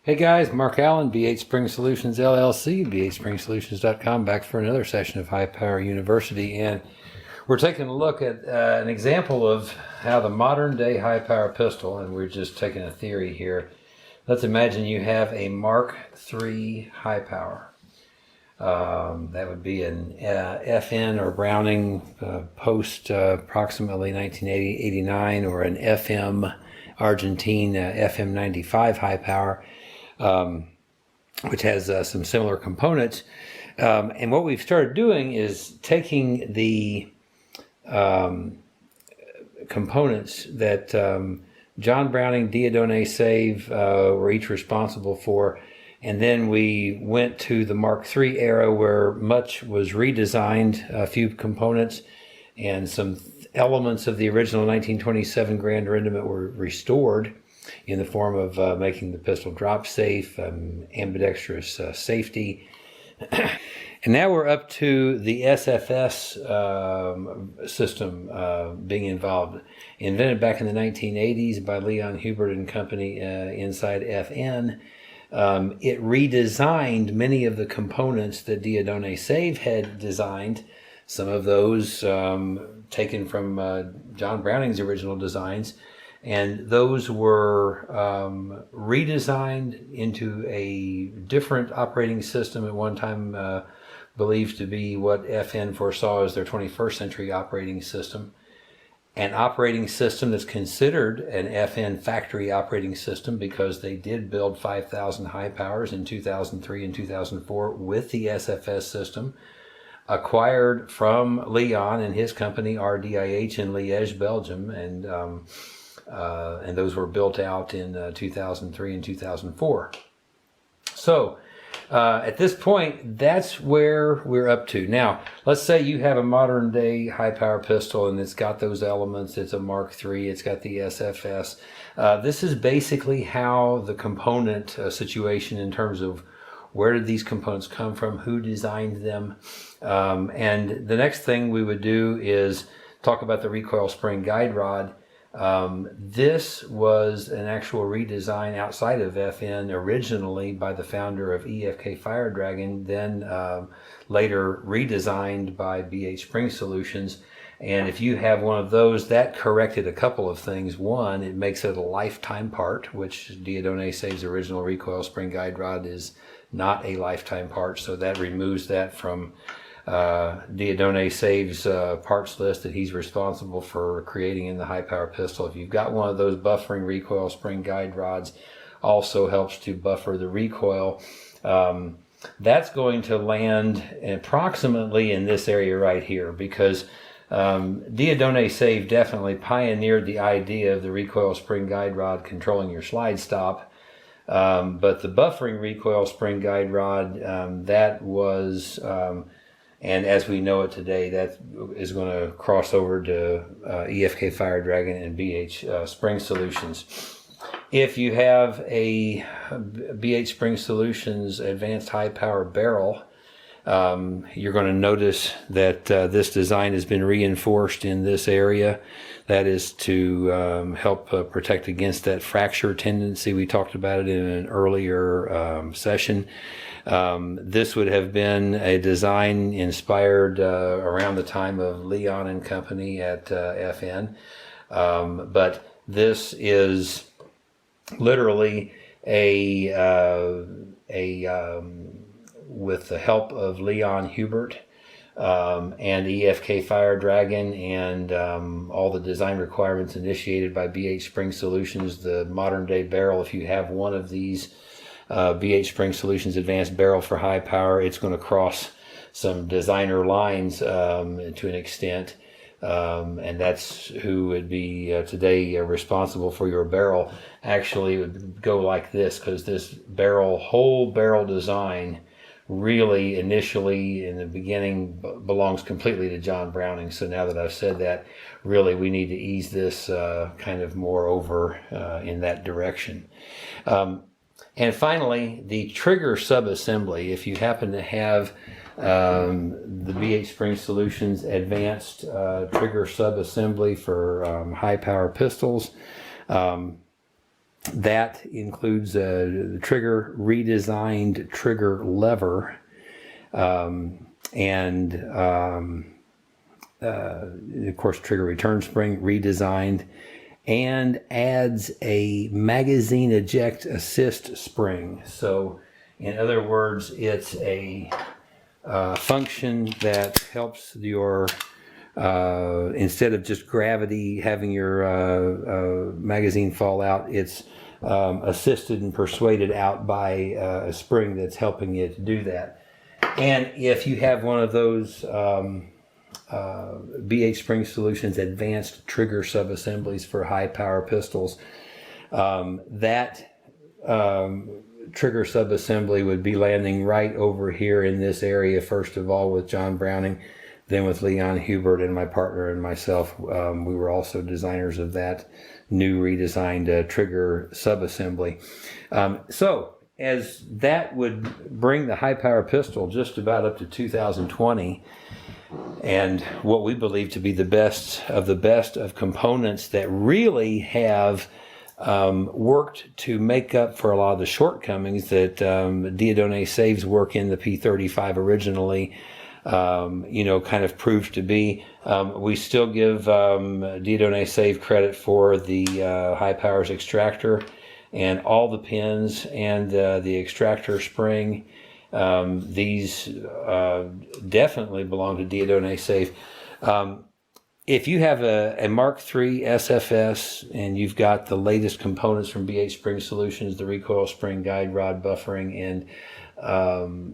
Hey guys, Mark Allen, BHSpringSolutions LLC, BHSpringSolutions.com, back for another session of High Power University. And we're taking a look at an example of how the modern day high power pistol, and we're just taking a theory here. Let's imagine you have a Mark III high power. That would be an FN or Browning post approximately 1989, or an FM Argentine FM 95 high power, which has some similar components. And what we've started doing is taking the components that John Browning, Dieudonné Save were each responsible for, and then we went to the Mark III era where much was redesigned, a few components and some elements of the original 1927 Grand Rendement were restored in the form of making the pistol drop safe, ambidextrous safety. And now we're up to the SFS system being involved. Invented back in the 1980s by Leon Hubert and company inside FN. It redesigned many of the components that Dieudonné Save had designed, some of those taken from John Browning's original designs, and those were redesigned into a different operating system at one time, believed to be what FN foresaw as their 21st century operating system. An operating system that's considered an FN factory operating system because they did build 5,000 high powers in 2003 and 2004 with the SFS system, acquired from Leon and his company RDIH in Liège, Belgium, and those were built out in 2003 and 2004. So at this point, that's where we're up to. Now, let's say you have a modern day high power pistol and it's got those elements. It's a Mark III, it's got the SFS. This is basically how the component situation in terms of where did these components come from, who designed them. And the next thing we would do is talk about the recoil spring guide rod. This was an actual redesign outside of FN originally by the founder of EFK Fire Dragon, then later redesigned by BHSpringSolutions. And if you have one of those, that corrected a couple of things. One, it makes it a lifetime part, which Dieudonné Save's original recoil spring guide rod is not a lifetime part, so that removes that from Dieudonné Save's parts list that he's responsible for creating in the high power pistol. If you've got one of those buffering recoil spring guide rods, also helps to buffer the recoil. That's going to land approximately in this area right here, because Dieudonné Save definitely pioneered the idea of the recoil spring guide rod controlling your slide stop. But the buffering recoil spring guide rod, that was, and as we know it today, that is going to cross over to EFK Fire Dragon and BHSpringSolutions. If you have a BHSpringSolutions advanced high power barrel, you're going to notice that this design has been reinforced in this area. That is to help protect against that fracture tendency. We talked about it in an earlier session. This would have been a design inspired around the time of Leon and company at FN. But this is literally with the help of Leon Hubert and EFK Fire Dragon and all the design requirements initiated by BHSpringSolutions, the modern day barrel, if you have one of these BHSpringSolutions advanced barrel for high power, it's going to cross some designer lines to an extent. And that's who would be today responsible for your barrel. Actually, it would go like this, because this whole barrel design really initially in the beginning belongs completely to John Browning. So now that I've said that, really we need to ease this kind of more over in that direction. And finally, the trigger subassembly. If you happen to have the BHSpringSolutions advanced trigger subassembly for high power pistols, That includes the trigger, redesigned trigger lever, and of course trigger return spring redesigned, and adds a magazine eject assist spring. So in other words, it's a function that helps your instead of just gravity having your magazine fall out, it's assisted and persuaded out by a spring that's helping you to do that. And if you have one of those BHSpringSolutions advanced trigger subassemblies for high power pistols, that trigger subassembly would be landing right over here in this area, first of all with John Browning, then with Leon Hubert and my partner and myself. We were also designers of that new redesigned trigger subassembly. So as that would bring the high power pistol just about up to 2020, and what we believe to be the best of components that really have worked to make up for a lot of the shortcomings that Diodone Save's work in the P35 originally kind of proved to be. We still give Diodone Save credit for the high powers extractor and all the pins and the extractor spring. These definitely belong to Diodone Save. If you have a Mark III SFS and you've got the latest components from BHSpringSolutions, the recoil spring, guide rod, buffering, and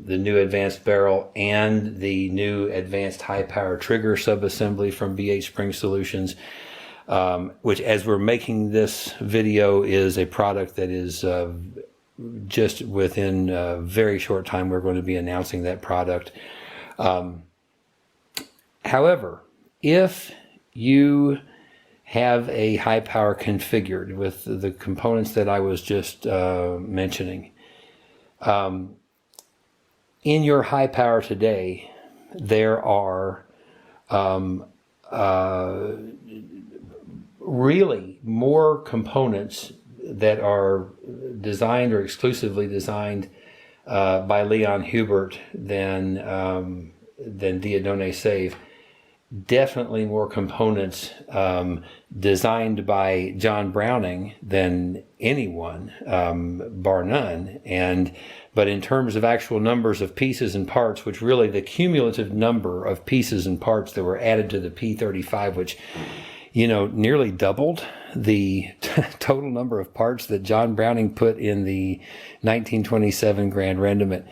the new advanced barrel, and the new advanced high power trigger subassembly from BHSpringSolutions, which as we're making this video is a product that is just within a very short time we're going to be announcing that product. However, if you have a high power configured with the components that I was just mentioning, in your high power today, there are really more components that are designed or exclusively designed by Leon Hubert than Diodone Save. Definitely more components designed by John Browning than anyone, bar none. But in terms of actual numbers of pieces and parts, which really the cumulative number of pieces and parts that were added to the P35, which nearly doubled the total number of parts that John Browning put in the 1927 Grand Rendement.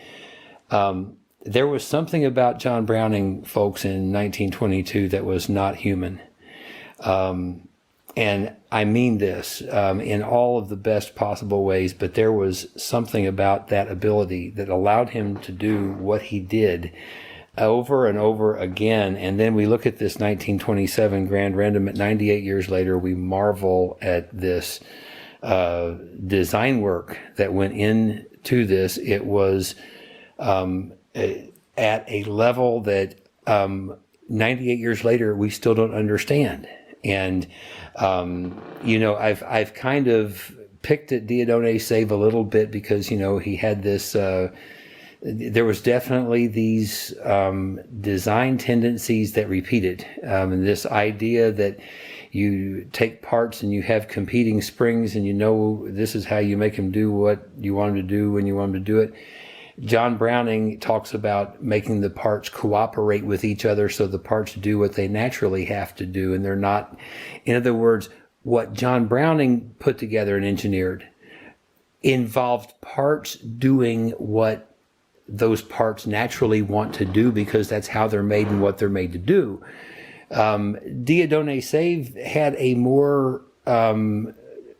There was something about John Browning, folks, in 1922 that was not human. And I mean this in all of the best possible ways, but there was something about that ability that allowed him to do what he did over and over again. And then we look at this 1927 Grand Rendement, 98 years later, we marvel at this design work that went into this. It was at a level that 98 years later we still don't understand. And I've kind of picked at Diodone Save a little bit because he had this there was definitely these design tendencies that repeated, and this idea that you take parts and you have competing springs and this is how you make them do what you want them to do when you want them to do it. John Browning talks about making the parts cooperate with each other so the parts do what they naturally have to do, and they're not. In other words, what John Browning put together and engineered involved parts doing what those parts naturally want to do because that's how they're made and what they're made to do. Diodone Save had a more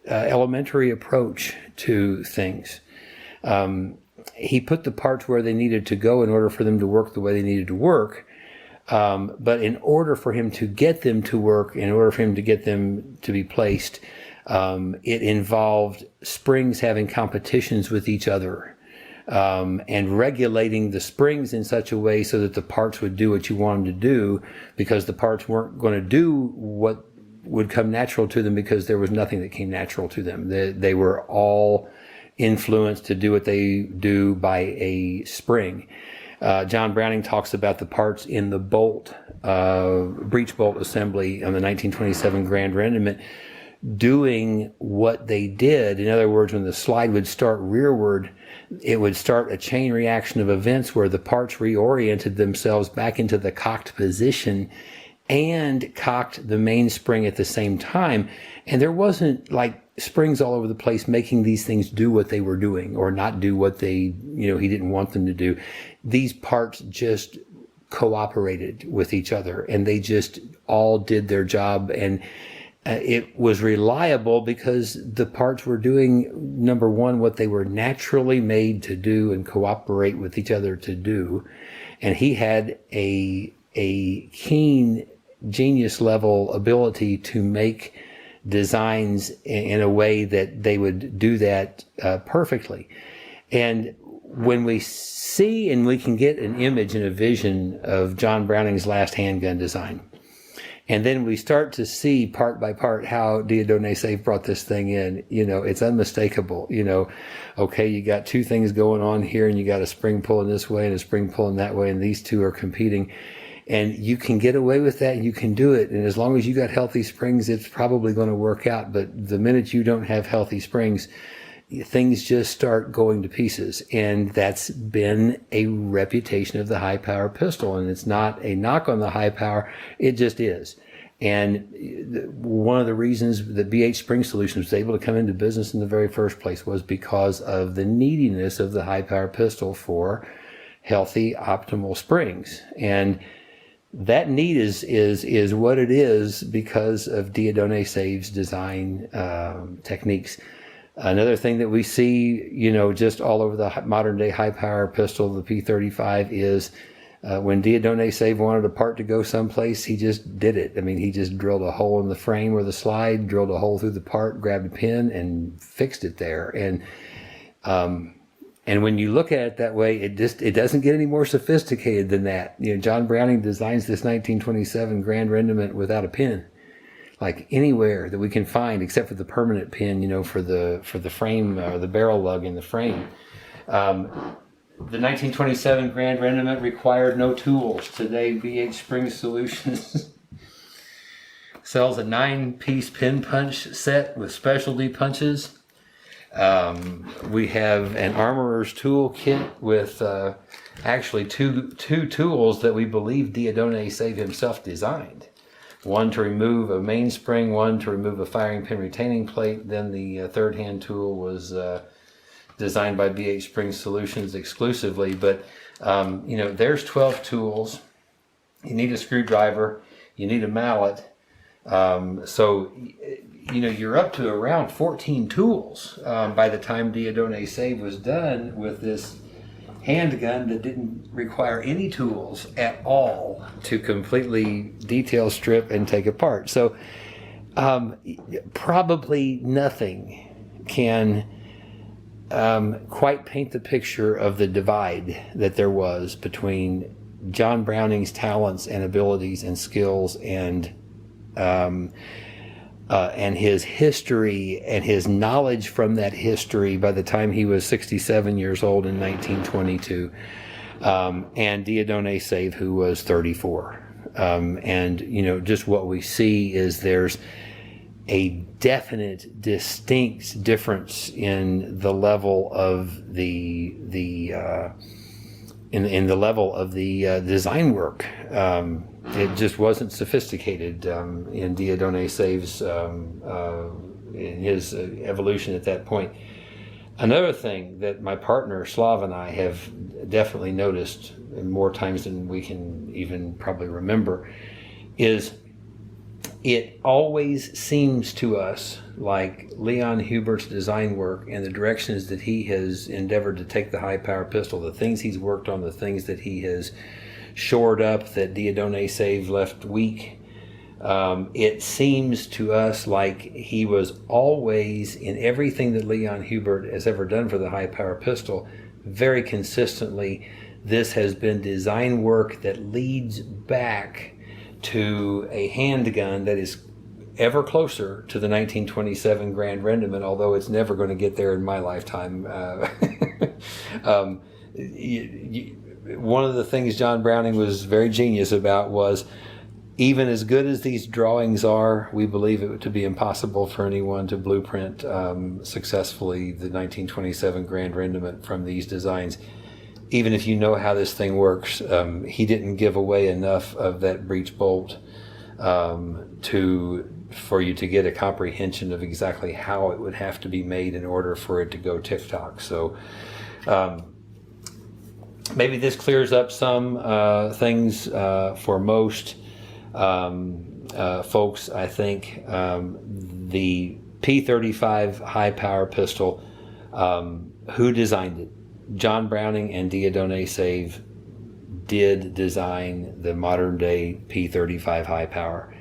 elementary approach to things. He put the parts where they needed to go in order for them to work the way they needed to work. But in order for him to get them to work, in order for him to get them to be placed, it involved springs having competitions with each other, and regulating the springs in such a way so that the parts would do what you want them to do, because the parts weren't going to do what would come natural to them because there was nothing that came natural to them. They were all influenced to do what they do by a spring. John Browning talks about the parts in the bolt, breech bolt assembly on the 1927 Grand Rendement doing what they did. In other words, when the slide would start rearward, it would start a chain reaction of events where the parts reoriented themselves back into the cocked position and cocked the mainspring at the same time. And there wasn't like springs all over the place making these things do what they were doing or not do what they, he didn't want them to do. These parts just cooperated with each other and they just all did their job, and it was reliable because the parts were doing, number one, what they were naturally made to do and cooperate with each other to do. And he had a keen genius level ability to make designs in a way that they would do that perfectly. And when we see and we can get an image and a vision of John Browning's last handgun design, and then we start to see part by part how Dieudonné Safe brought this thing in, it's unmistakable. Okay, you got two things going on here, and you got a spring pulling this way and a spring pulling that way, and these two are competing. And you can get away with that, and you can do it. And as long as you got healthy springs, it's probably going to work out. But the minute you don't have healthy springs, things just start going to pieces. And that's been a reputation of the high power pistol. And it's not a knock on the high power. It just is. And one of the reasons that BHSpringSolutions was able to come into business in the very first place was because of the neediness of the high power pistol for healthy, optimal springs. And that need is what it is because of Dieudonné Safe's design techniques. Another thing that we see, just all over the modern day high power pistol, the P35, is when Dieudonné Safe wanted a part to go someplace, he just did it. I mean, he just drilled a hole in the frame or the slide, drilled a hole through the part, grabbed a pin, and fixed it there. And when you look at it that way, it doesn't get any more sophisticated than that. John Browning designs this 1927 Grand Rendement without a pin, like anywhere that we can find, except for the permanent pin, for the frame or the barrel lug in the frame. The 1927 Grand Rendement required no tools. Today, BHSpringSolutions sells a 9-piece pin punch set with specialty punches. We have an armorer's tool kit with actually two tools that we believe Dieudonné Safe himself designed. One to remove a mainspring, one to remove a firing pin retaining plate. Then the third hand tool was designed by BHSpringSolutions exclusively. But there's 12 tools. You need a screwdriver. You need a mallet. So you're up to around 14 tools by the time Dieudonné Safe was done with this handgun that didn't require any tools at all to completely detail strip and take apart. So probably nothing can quite paint the picture of the divide that there was between John Browning's talents and abilities and skills and his history and his knowledge from that history by the time he was 67 years old in 1922, and Dieudonné Safe, who was 34. And just what we see is there's a definite, distinct difference in the level of the level of the design work. It just wasn't sophisticated in Dieudonné Safe's in his evolution at that point. Another thing that my partner Slav and I have definitely noticed more times than we can even probably remember is it always seems to us like Leon Hubert's design work and the directions that he has endeavored to take the high power pistol, the things he's worked on, the things that he has shored up that Dieudonné Safe left weak. It seems to us like he was always, in everything that Leon Hubert has ever done for the high power pistol, very consistently, this has been design work that leads back to a handgun that is ever closer to the 1927 Grand Rendement, although it's never going to get there in my lifetime. One of the things John Browning was very genius about was, even as good as these drawings are, we believe it to be impossible for anyone to blueprint successfully the 1927 Grand Rendement from these designs. Even if you know how this thing works, he didn't give away enough of that breech bolt for you to get a comprehension of exactly how it would have to be made in order for it to go tick-tock. So maybe this clears up some things for most folks. I think the P35 high power pistol, who designed it? John Browning and Dieudonné Save did design the modern day P35 high power.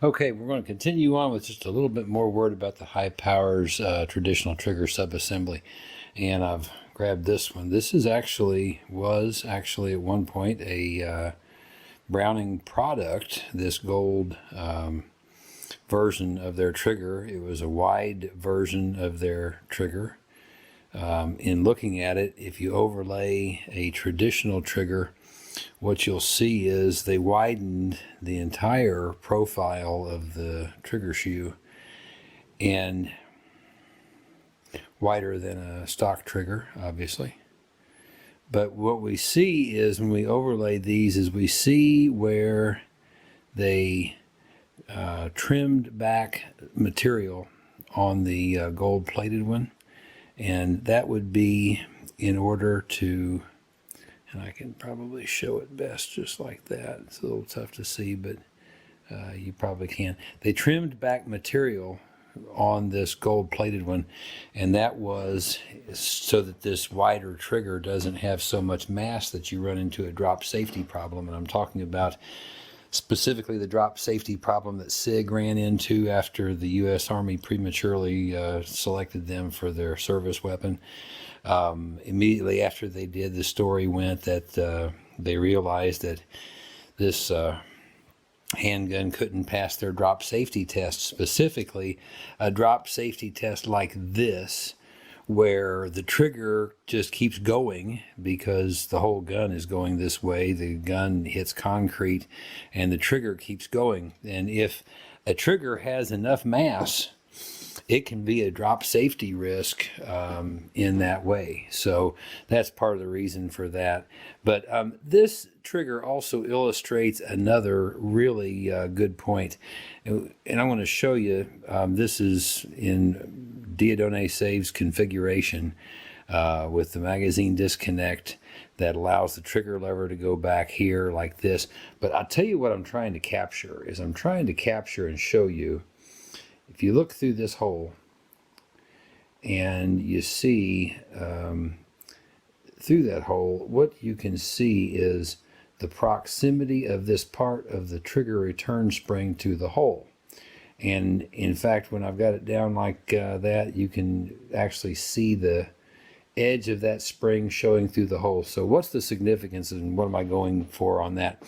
Okay, we're going to continue on with just a little bit more word about the high powers traditional trigger subassembly. And I've grabbed this one. This was actually at one point a Browning product, this gold version of their trigger. It was a wide version of their trigger. In looking at it, if you overlay a traditional trigger, what you'll see is they widened the entire profile of the trigger shoe, and wider than a stock trigger, obviously. But what we see is, when we overlay these, is we see where they trimmed back material on the gold-plated one. And that would be in order to, and I can probably show it best just like that. It's a little tough to see, but you probably can. They trimmed back material on this gold-plated one, and that was so that this wider trigger doesn't have so much mass that you run into a drop safety problem. And I'm talking about specifically the drop safety problem that SIG ran into after the U.S. Army prematurely selected them for their service weapon. Immediately after they did, the story went that they realized that this handgun couldn't pass their drop safety test, specifically a drop safety test like this, where the trigger just keeps going because the whole gun is going this way. The gun hits concrete and the trigger keeps going. And if a trigger has enough mass, it can be a drop safety risk in that way. So that's part of the reason for that. But this trigger also illustrates another really good point. And I'm going to show you, this is in Dieudonné Save's configuration with the magazine disconnect that allows the trigger lever to go back here like this. But I'll tell you what I'm trying to capture is I'm trying to capture and show you, if you look through this hole and you see through that hole, what you can see is the proximity of this part of the trigger return spring to the hole. And in fact, when I've got it down like that, you can actually see the edge of that spring showing through the hole. So what's the significance and what am I going for on that?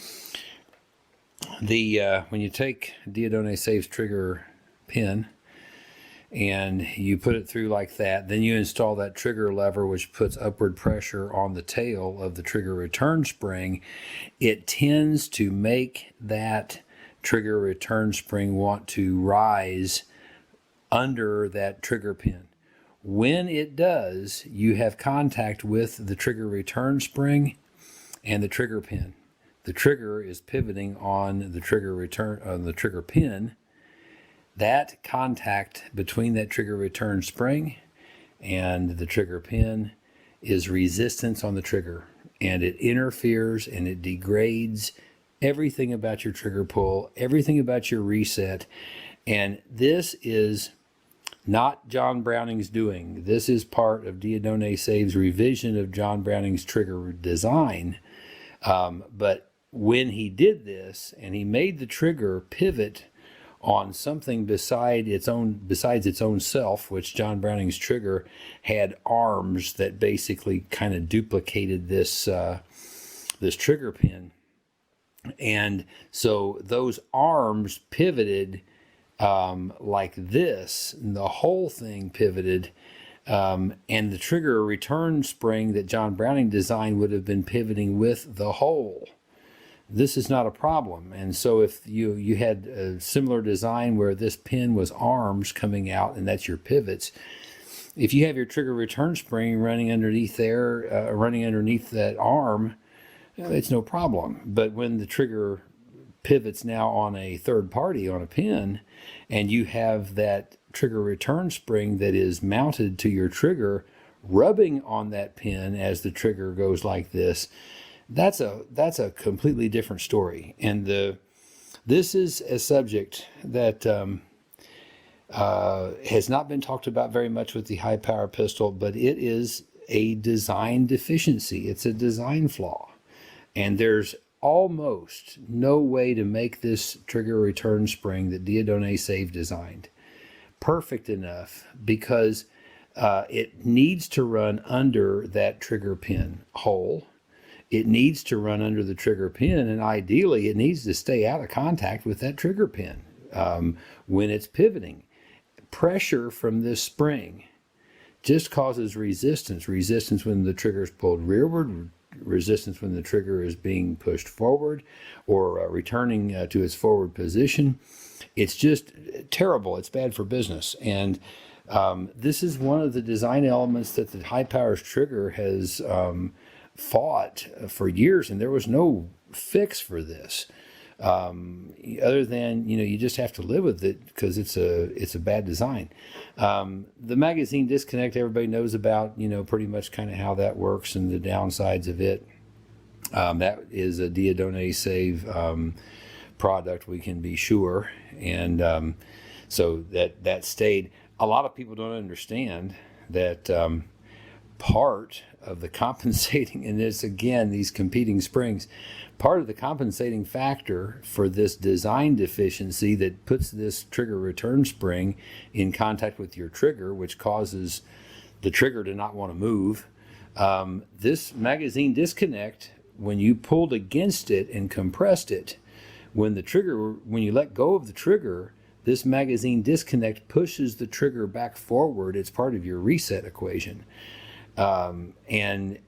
When you take Dieudonné Save's trigger pin and you put it through like that, then you install that trigger lever, which puts upward pressure on the tail of the trigger return spring. It tends to make that trigger return spring want to rise under that trigger pin. When it does, you have contact with the trigger return spring and the trigger pin. The trigger is pivoting on the trigger pin. That contact between that trigger return spring and the trigger pin is resistance on the trigger, and it interferes and it degrades everything about your trigger pull, everything about your reset. And this is not John Browning's doing. This is part of Dieudonné Save's revision of John Browning's trigger design. But when he did this and he made the trigger pivot on something besides its own self, which John Browning's trigger had arms that basically kind of duplicated this trigger pin. And so those arms pivoted like this, and the whole thing pivoted, and the trigger return spring that John Browning designed would have been pivoting with the hole. This is not a problem. And so if you had a similar design where this pin was arms coming out and that's your pivots, if you have your trigger return spring running underneath there, running underneath that arm, it's no problem. But when the trigger pivots now on a third party, on a pin, and you have that trigger return spring that is mounted to your trigger rubbing on that pin as the trigger goes like this, that's a completely different story. And this is a subject that has not been talked about very much with the high power pistol, but it is a design deficiency. It's a design flaw. And there's almost no way to make this trigger return spring that Dieudonné Save designed perfect enough, because it needs to run under that trigger pin hole. It needs to run under the trigger pin, and ideally it needs to stay out of contact with that trigger pin when it's pivoting. Pressure from this spring just causes resistance when the trigger is pulled rearward, resistance when the trigger is being pushed forward or returning to its forward position. It's just terrible. It's bad for business. And this is one of the design elements that the high powers trigger has fought for years, and there was no fix for this other than you just have to live with it because it's a bad design. The magazine disconnect, everybody knows about, pretty much kind of how that works and the downsides of it. That is a Dieudonné Save product, we can be sure, and so that stayed. A lot of people don't understand that part of the compensating, and this again, these competing springs, part of the compensating factor for this design deficiency that puts this trigger return spring in contact with your trigger, which causes the trigger to not want to move. This magazine disconnect, when you pulled against it and compressed it, when you let go of the trigger, this magazine disconnect pushes the trigger back forward. It's part of your reset equation. And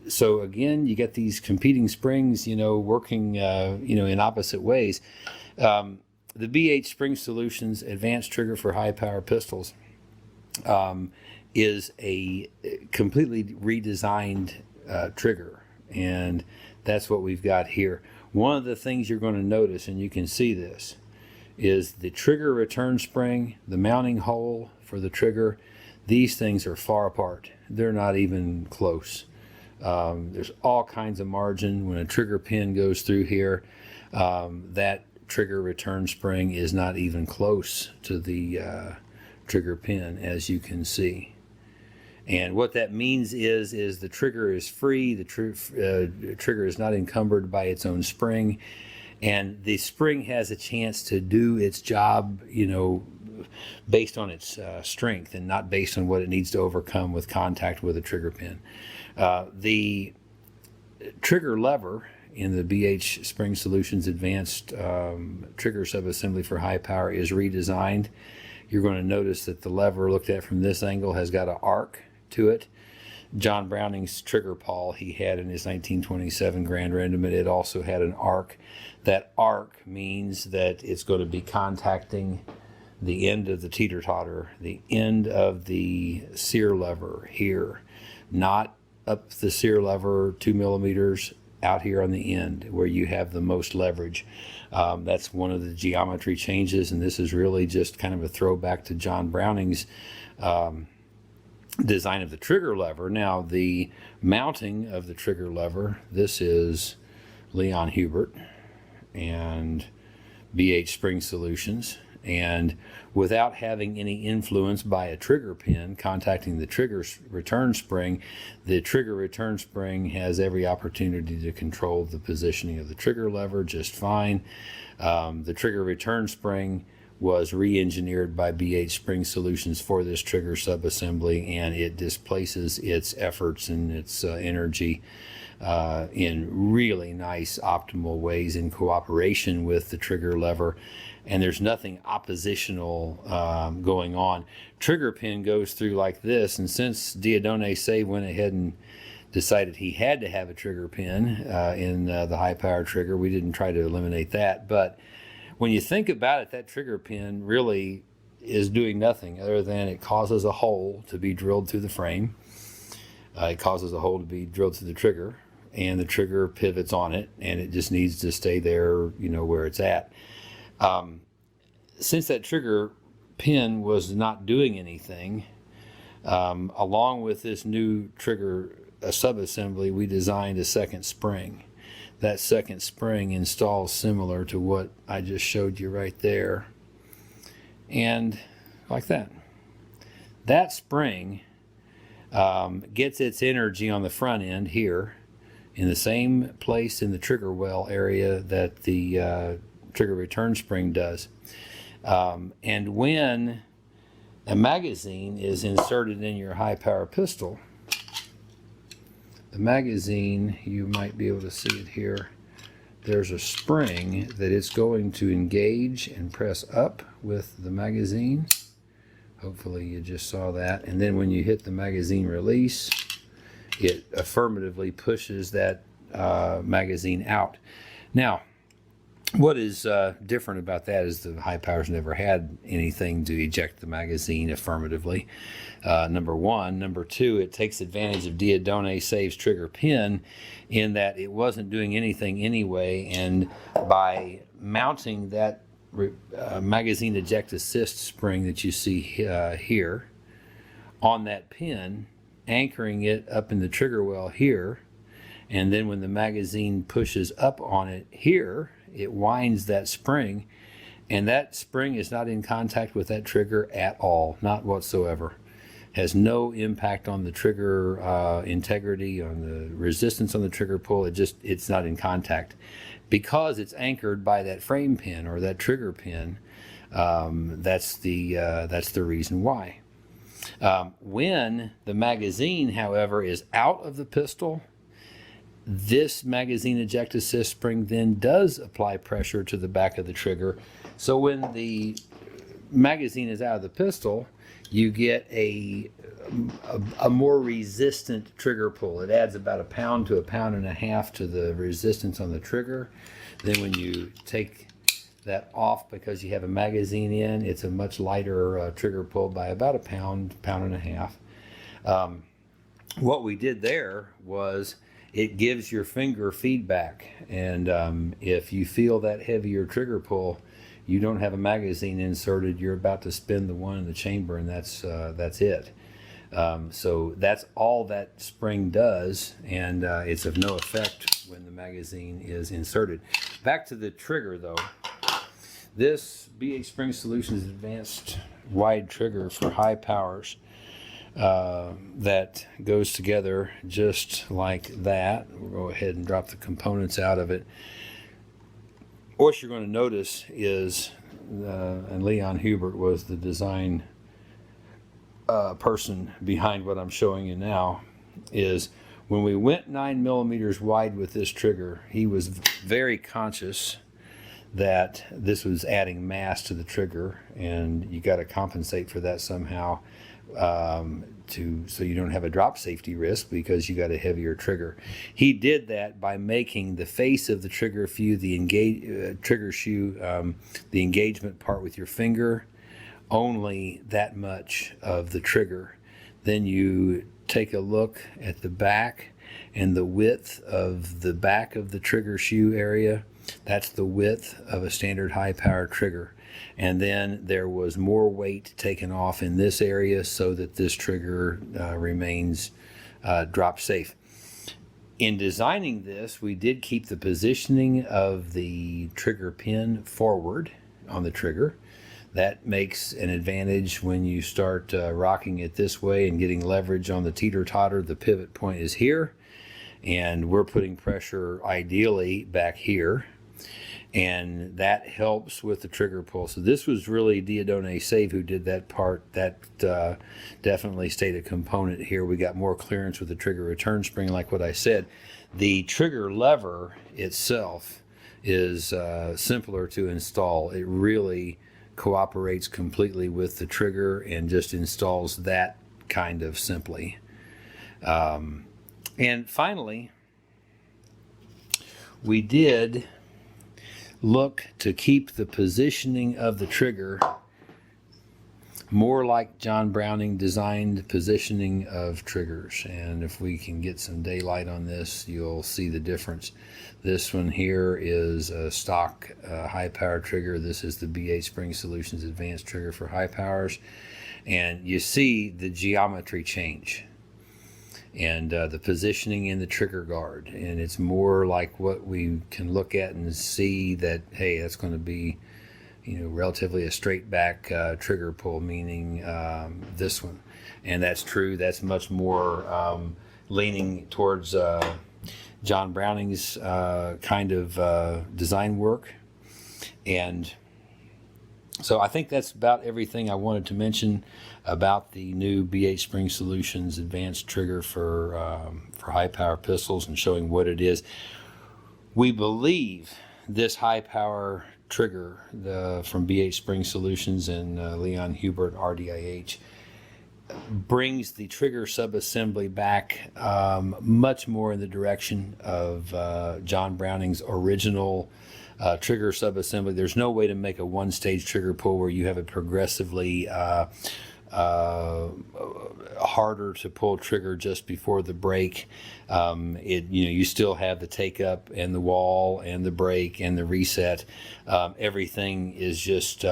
so again, you get these competing springs, working, in opposite ways. The BHSpringSolutions Advanced Trigger for High Power Pistols is a completely redesigned trigger, and that's what we've got here. One of the things you're going to notice, and you can see this, is the trigger return spring, the mounting hole for the trigger. These things are far apart. They're not even close. There's all kinds of margin. When a trigger pin goes through here, that trigger return spring is not even close to the trigger pin, as you can see. And what that means is the trigger is free. The trigger is not encumbered by its own spring. And the spring has a chance to do its job, based on its strength and not based on what it needs to overcome with contact with a trigger pin. The trigger lever in the BHSpringSolutions Advanced Trigger Subassembly for High Power is redesigned. You're going to notice that the lever, looked at from this angle, has got an arc to it. John Browning's trigger pawl he had in his 1927 Grand Rendement, it also had an arc. That arc means that it's going to be contacting the end of the teeter-totter, the end of the sear lever here, not up the sear lever 2 millimeters, out here on the end where you have the most leverage. That's one of the geometry changes, and this is really just kind of a throwback to John Browning's design of the trigger lever. Now, the mounting of the trigger lever, this is Leon Hubert and BHSpringSolutions, and without having any influence by a trigger pin contacting the trigger return spring, the trigger return spring has every opportunity to control the positioning of the trigger lever just fine. The trigger return spring was re-engineered by BHSpringSolutions for this trigger subassembly, and it displaces its efforts and its energy in really nice optimal ways in cooperation with the trigger lever, and there's nothing oppositional going on. Trigger pin goes through like this, and since Diodone Save went ahead and decided he had to have a trigger pin in the high power trigger, we didn't try to eliminate that. But when you think about it, that trigger pin really is doing nothing other than it causes a hole to be drilled through the frame. It causes a hole to be drilled through the trigger, and the trigger pivots on it, and it just needs to stay there, you know, where it's at. Since that trigger pin was not doing anything, along with this new trigger subassembly, we designed a second spring. That second spring installs similar to what I just showed you right there. And like that. That spring gets its energy on the front end here in the same place in the trigger well area that the trigger return spring does. And when a magazine is inserted in your high power pistol, the magazine, you might be able to see it here, there's a spring that it's going to engage and press up with the magazine. Hopefully you just saw that. And then when you hit the magazine release, it affirmatively pushes that magazine out. Now, what is different about that is the high powers never had anything to eject the magazine affirmatively. Number one. Number two, it takes advantage of Diodone Save's trigger pin in that it wasn't doing anything anyway, and by mounting that magazine eject assist spring that you see here on that pin, anchoring it up in the trigger well here, and then when the magazine pushes up on it here, it winds that spring, and that spring is not in contact with that trigger at all, not whatsoever. Has no impact on the trigger integrity, on the resistance on the trigger pull. It's not in contact because it's anchored by that frame pin or that trigger pin. That's the reason why. When the magazine, however, is out of the pistol, this magazine eject assist spring then does apply pressure to the back of the trigger. So when the magazine is out of the pistol, you get a more resistant trigger pull. It adds about 1 pound to 1.5 pounds to the resistance on the trigger. Then when you take that off because you have a magazine in, it's a much lighter trigger pull by about 1 pound, 1.5 pounds. What we did there was it gives your finger feedback, and if you feel that heavier trigger pull, you don't have a magazine inserted, you're about to spin the one in the chamber, and that's it. So that's all that spring does, and it's of no effect when the magazine is inserted. Back to the trigger though. This BHSpringSolutions Advanced Wide Trigger for high powers that goes together just like that. We'll go ahead and drop the components out of it. What you're going to notice is, and Leon Hubert was the design person behind what I'm showing you now, is when we went 9 millimeters wide with this trigger, he was very conscious that this was adding mass to the trigger, and you got to compensate for that somehow, so you don't have a drop safety risk because you got a heavier trigger. He did that by making the face of the trigger shoe, the engagement part with your finger, only that much of the trigger. Then you take a look at the back, and the width of the back of the trigger shoe area, that's the width of a standard high power trigger. And then there was more weight taken off in this area so that this trigger remains drop safe. In designing this, we did keep the positioning of the trigger pin forward on the trigger. That makes an advantage when you start rocking it this way and getting leverage on the teeter-totter. The pivot point is here, and we're putting pressure ideally back here. and that helps with the trigger pull. So this was really Diodone Save who did that part. That definitely stayed a component here. We got more clearance with the trigger return spring, like what I said. The trigger lever itself is simpler to install. It really cooperates completely with the trigger and just installs that kind of simply. And finally, we did look to keep the positioning of the trigger more like John Browning designed positioning of triggers. And if we can get some daylight on this, you'll see the difference. This one here is a stock high power trigger. This is the BHSpringSolutions advanced trigger for high powers. And you see the geometry change and the positioning in the trigger guard. And it's more like what we can look at and see that, hey, that's going to be, you know, relatively a straight back trigger pull, meaning this one. And that's true. That's much more leaning towards John Browning's kind of design work. And so I think that's about everything I wanted to mention about the new BHSpringSolutions advanced trigger for high power pistols and showing what it is. We believe this high power trigger from BHSpringSolutions and Leon Hubert RDIH brings the trigger subassembly back much more in the direction of John Browning's original trigger subassembly. There's no way to make a one-stage trigger pull where you have a progressively harder to pull trigger just before the break. You still have the take up and the wall and the break and the reset. Everything is just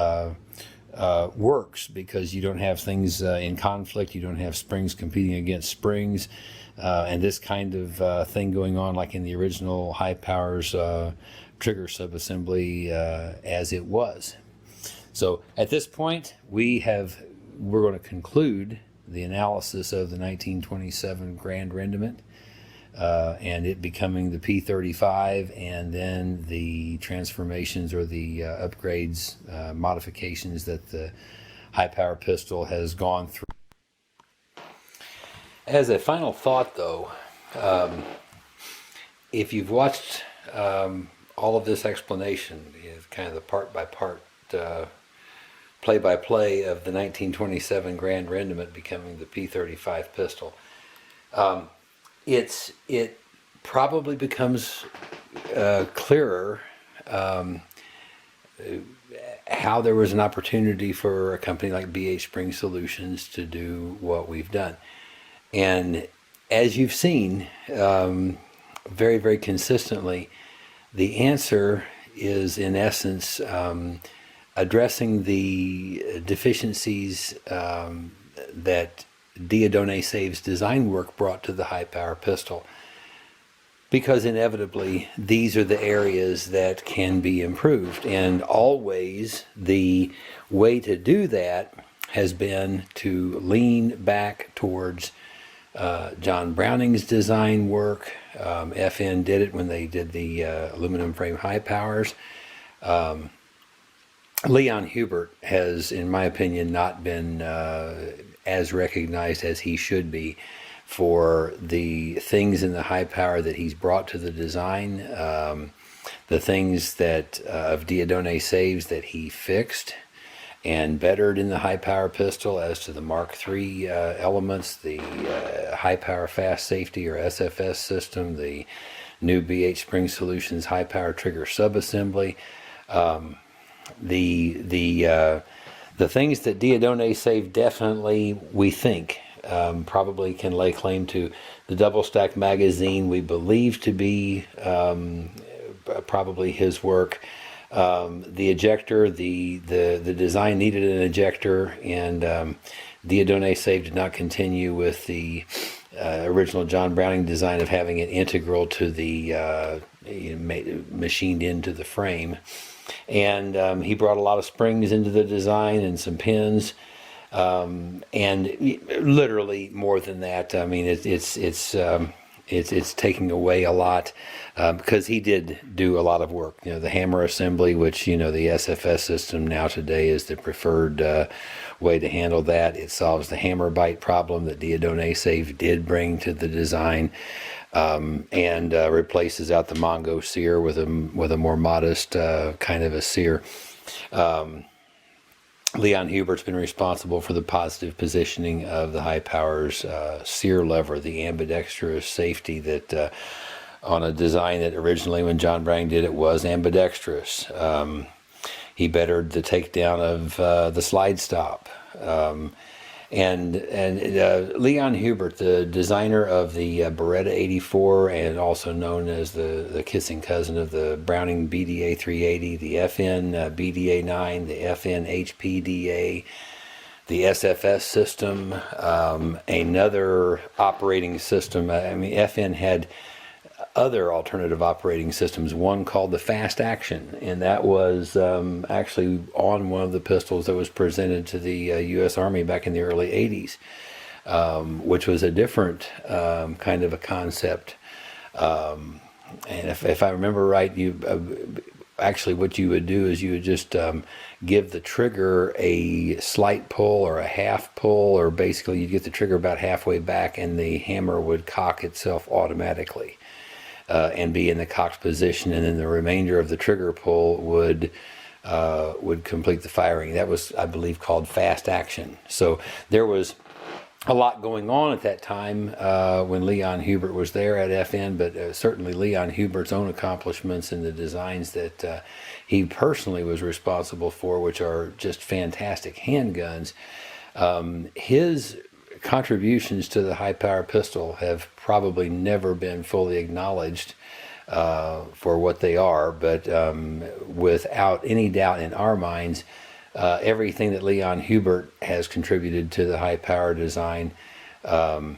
works because you don't have things in conflict. You don't have springs competing against springs, and this kind of thing going on like in the original high powers trigger subassembly as it was. So at this point we're going to conclude the analysis of the 1927 Grand Rendement and it becoming the P35, and then the transformations or the upgrades, modifications that the high power pistol has gone through. As a final thought though, if you've watched all of this explanation, kind of the part by part play-by-play of the 1927 Grand Rendement becoming the P35 pistol, it probably becomes clearer how there was an opportunity for a company like BHSpringSolutions to do what we've done. And as you've seen very, very consistently, the answer is in essence addressing the deficiencies that Diodone Save's design work brought to the high power pistol, because inevitably these are the areas that can be improved, and always the way to do that has been to lean back towards John Browning's design work. FN did it when they did the aluminum frame high powers. Leon Hubert has, in my opinion, not been as recognized as he should be for the things in the high power that he's brought to the design, the things that of Diodone Saves that he fixed and bettered in the high power pistol as to the Mark III elements, the high power fast safety or SFS system, the new BHSpringSolutions high power trigger subassembly. The things that Diodone Save definitely, we think, probably can lay claim to: the double stack magazine we believe to be probably his work. The ejector, the design needed an ejector, and Diodone Save did not continue with the original John Browning design of having it integral to the machined into the frame. And he brought a lot of springs into the design and some pins, and literally more than that. I mean, it's It's taking away a lot, because he did do a lot of work. The hammer assembly, which the SFS system now today is the preferred way to handle that. It solves the hammer bite problem that Diadone Save did bring to the design, and replaces out the Mongo sear with a more modest kind of a sear. Leon Hubert's been responsible for the positive positioning of the High Powers sear lever, the ambidextrous safety that on a design that originally when John Browning did it was ambidextrous. He bettered the takedown of the slide stop. And Leon Hubert, the designer of the Beretta 84, and also known as the kissing cousin of the Browning BDA 380, the FN BDA 9, the FN HPDA, the SFS system, another operating system. I mean, FN had other alternative operating systems, one called the Fast Action, and that was actually on one of the pistols that was presented to the U.S. Army back in the early 80s, which was a different kind of a concept. And if I remember right, actually what you would do is you would just give the trigger a slight pull or a half pull, or basically you'd get the trigger about halfway back and the hammer would cock itself automatically. And be in the cocked position, and then the remainder of the trigger pull would complete the firing. That was, I believe, called Fast Action. So there was a lot going on at that time when Leon Hubert was there at FN, but certainly Leon Hubert's own accomplishments and the designs that he personally was responsible for, which are just fantastic handguns. His contributions to the high power pistol have probably never been fully acknowledged for what they are, but without any doubt in our minds, everything that Leon Hubert has contributed to the high power design, all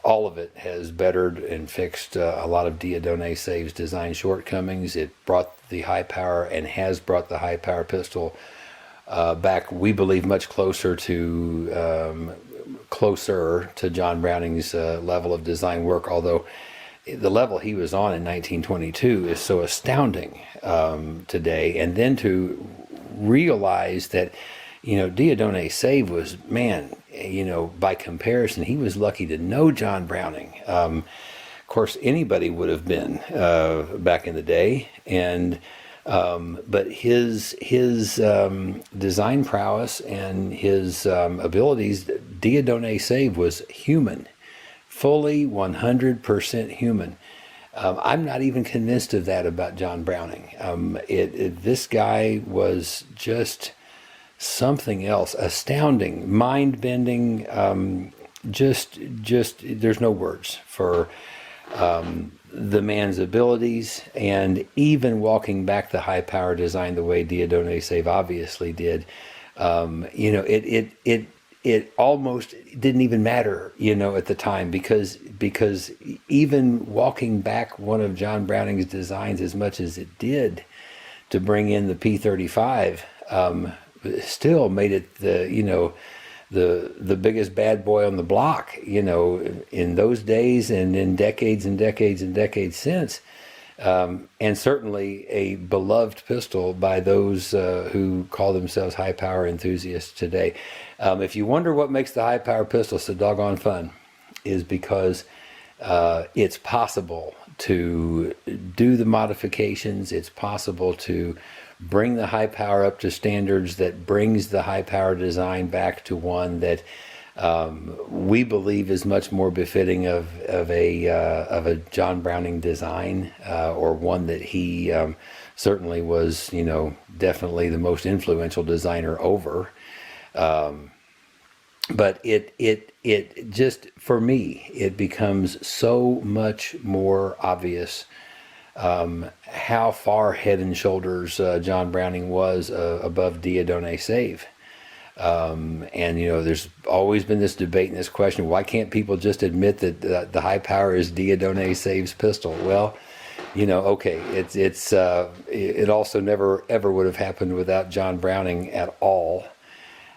of it has bettered and fixed a lot of Diadone Save's design shortcomings. It brought the high power and has brought the high power pistol back, we believe, much closer to John Browning's level of design work, although the level he was on in 1922 is so astounding today. And then to realize that, Diadone Save was, by comparison, he was lucky to know John Browning. Of course, anybody would have been back in the day, and but his design prowess and his abilities, Diadone Save was human, fully 100% human. I'm not even convinced of that about John Browning. This guy was just something else, astounding, mind-bending. Just there's no words for the man's abilities, and even walking back the high power design the way Diadone Save obviously did, it almost didn't even matter, at the time, because even walking back one of John Browning's designs as much as it did to bring in the P35, still made it the biggest bad boy on the block, in those days and in decades and decades and decades since. And certainly a beloved pistol by those who call themselves high power enthusiasts today. If you wonder what makes the high power pistol so doggone fun, is because it's possible to do the modifications. It's possible to bring the high power up to standards that brings the high power design back to one that we believe is much more befitting of a John Browning design, or one that he certainly was, definitely the most influential designer over. But it just, for me, it becomes so much more obvious how far head and shoulders John Browning was above Diadone Save. And there's always been this debate and this question: why can't people just admit that the high power is Diadone Save's pistol? Well, okay, it also never ever would have happened without John Browning at all.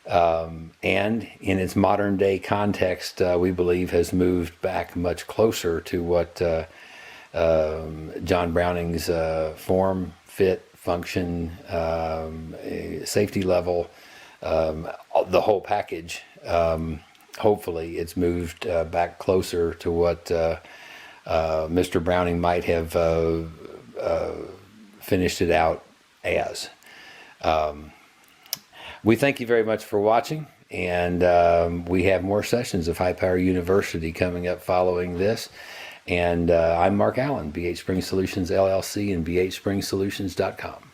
and in its modern day context, we believe has moved back much closer to what John Browning's form, fit, function, safety level, the whole package. Hopefully it's moved back closer to what Mr. Browning might have finished it out as. We thank you very much for watching, and we have more sessions of High Power University coming up following this. And I'm Mark Allen, BH Spring Solutions LLC and BHSpringSolutions.com.